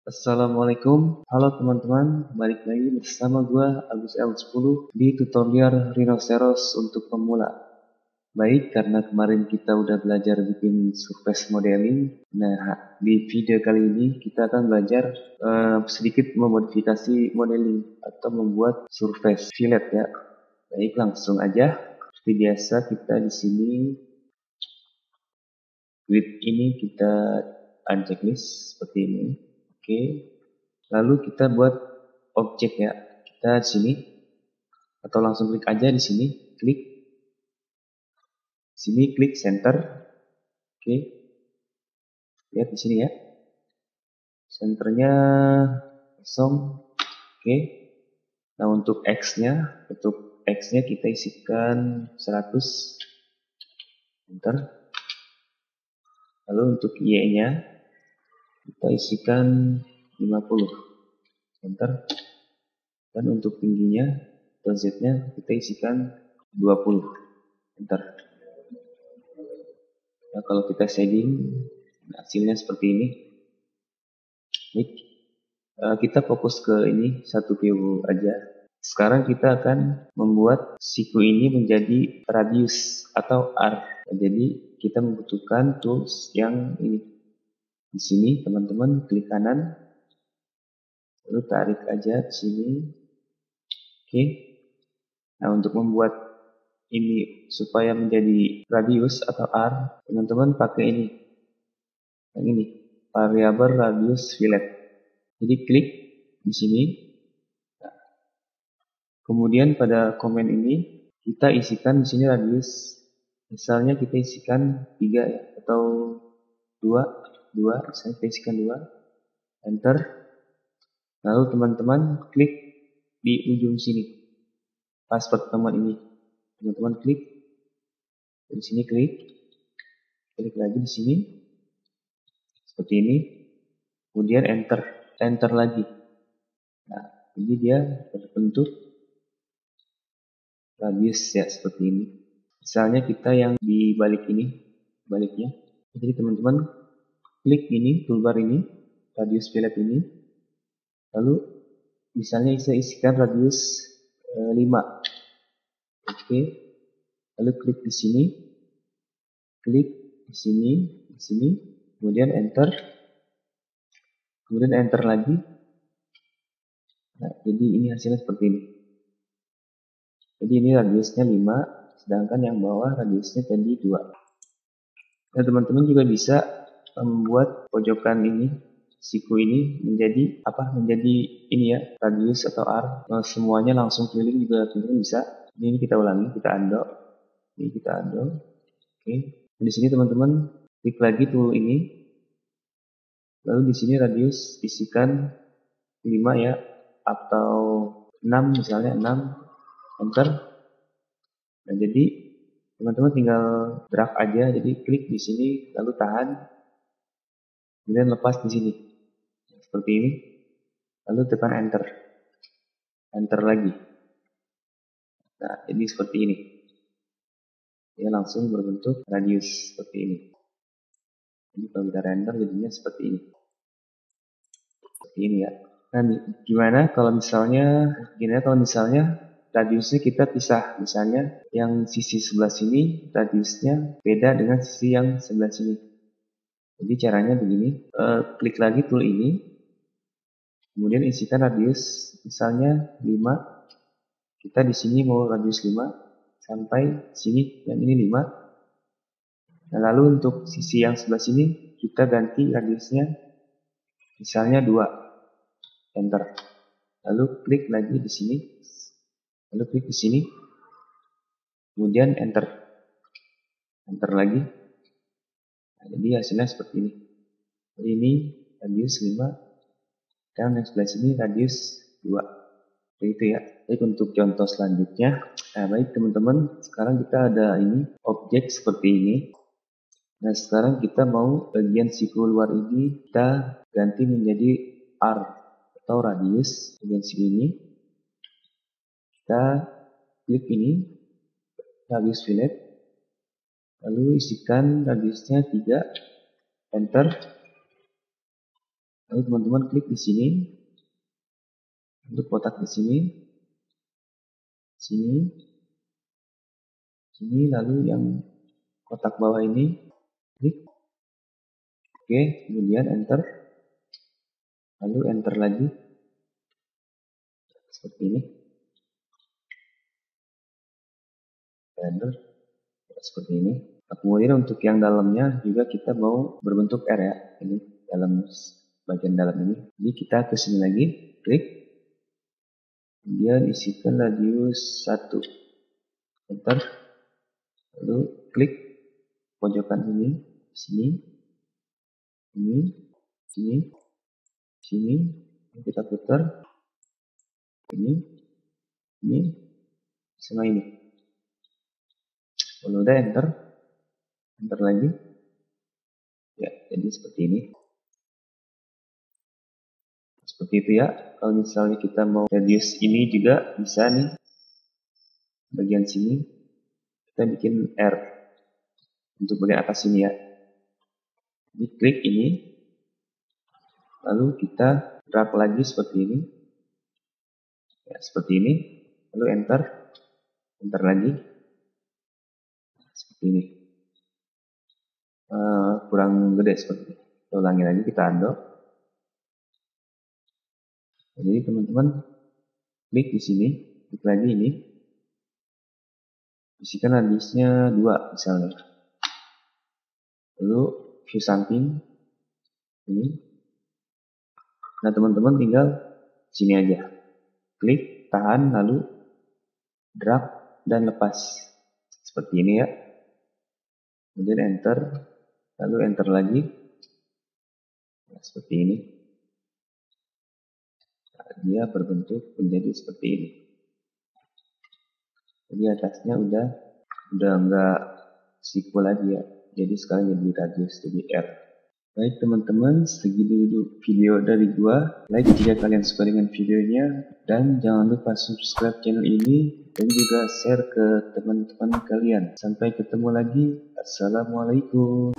Assalamualaikum, halo teman-teman, balik lagi bersama gue Agus L10 di tutorial Rhinoceros untuk pemula. Baik, karena kemarin kita udah belajar bikin surface modeling, nah di video kali ini kita akan belajar sedikit memodifikasi modeling atau membuat surface fillet ya. Baik, langsung aja. Seperti biasa kita di sini grid ini kita unchecklist seperti ini. Oke. Lalu kita buat objek ya. Kita di sini atau langsung klik aja di sini, klik sini, klik center. Oke. Lihat di sini ya. Senternya kosong. Oke. Nah, untuk X-nya kita isikan 100. Enter. Lalu untuk Y-nya kita isikan 50. Enter. Dan untuk tingginya atau Z-nya kita isikan 20. Enter. Nah, kalau kita shading, hasilnya seperti ini. Baik, kita fokus ke ini satu view aja. Sekarang kita akan membuat siku ini menjadi radius atau arc. Jadi kita membutuhkan tools yang ini. Di sini teman-teman klik kanan, lalu tarik aja ke sini. Oke. Nah, untuk membuat ini supaya menjadi radius atau arc, teman-teman pakai ini. Yang ini, variabel radius fillet. Jadi klik di sini. Nah, kemudian pada komen ini kita isikan di sini radius. Misalnya kita isikan 3 ya, atau 2, misalnya kita isikan 2. Enter. Lalu teman-teman klik di ujung sini. Pas pertemuan ini. Teman-teman klik di sini, klik lagi di sini. Seperti ini. Kemudian enter lagi. Nah, jadi dia berbentuk radius ya seperti ini. Misalnya kita yang di balik ini, baliknya. Jadi teman-teman klik ini, toolbar ini, radius fillet ini. Lalu misalnya saya isikan radius 5. Oke. Lalu klik di sini. Klik di sini, kemudian enter. Kemudian enter lagi. Nah, jadi ini hasilnya seperti ini. Jadi ini radiusnya 5, sedangkan yang bawah radiusnya tadi 2. Nah, teman-teman juga bisa membuat pojokan ini, siku ini menjadi ini ya, radius atau arc. Nah, semuanya langsung keliling juga teman-teman bisa. Ini kita ulangi, kita undo. Ini kita undo. Oke. Di sini teman-teman klik lagi tool ini. Lalu di sini radius isikan 5 ya, atau 6 misalnya 6. Enter. Nah, jadi teman-teman tinggal drag aja, jadi klik di sini lalu tahan, kemudian lepas di sini seperti ini, lalu tekan enter lagi. Nah, jadi seperti ini, dia langsung berbentuk radius seperti ini. Jadi kalau kita render jadinya seperti ini ya. Nah, gimana kalau misalnya radiusnya kita pisah, misalnya yang sisi sebelah sini radiusnya beda dengan sisi yang sebelah sini. Jadi caranya begini, klik lagi tool ini, kemudian isikan radius misalnya 5. Kita di sini mau radius 5 sampai sini, yang ini 5. Nah, lalu untuk sisi yang sebelah sini kita ganti radiusnya misalnya 2. Enter. Lalu klik lagi di sini. Lalu klik di sini. Kemudian enter. Enter lagi. Nah, jadi hasilnya seperti ini. Jadi ini radius 5 dan yang sebelah sini radius 2. Seperti itu ya. Baik, untuk contoh selanjutnya. Nah, baik teman-teman, sekarang kita ada ini objek seperti ini. Nah, sekarang kita mau bagian siku luar ini kita ganti menjadi arc atau radius. Bagian siku ini kita klik ini radius fillet, lalu isikan radiusnya 3. Enter. Lalu teman-teman klik di sini untuk kotak di sini, sini, lalu yang kotak bawah ini klik. Oke, kemudian enter, lalu enter lagi seperti ini. Enter seperti ini. Nah, kemudian untuk yang dalamnya juga kita mau berbentuk R ya, ini dalam bagian dalam ini. Jadi kita ke sini lagi, klik, kemudian isikan radius 1, enter, lalu klik pojokan ini, sini, sini, kita putar, ini, sama ini. Kalau udah enter lagi, ya jadi seperti ini. Seperti itu ya. Kalau misalnya kita mau radius ini juga bisa nih, bagian sini kita bikin R untuk bagian atas sini ya. Jadi klik ini, lalu kita drag lagi seperti ini, ya seperti ini, lalu enter lagi, seperti ini. Kurang gede seperti ini. Kita ulangi lagi, kita undo. Jadi teman-teman klik di sini, klik lagi ini, isikan radiusnya 2 misalnya. Lalu view samping ini. Nah teman-teman tinggal sini aja, klik, tahan, lalu drag dan lepas seperti ini ya. Kemudian enter, lalu enter lagi, nah, seperti ini. Nah, dia berbentuk menjadi seperti ini. Jadi atasnya udah enggak siku lagi ya. Jadi sekarang jadi radius, jadi R. Baik teman-teman, segitu dulu video dari gua. Like jika kalian suka dengan videonya, dan jangan lupa subscribe channel ini dan juga share ke teman-teman kalian. Sampai ketemu lagi. Assalamualaikum.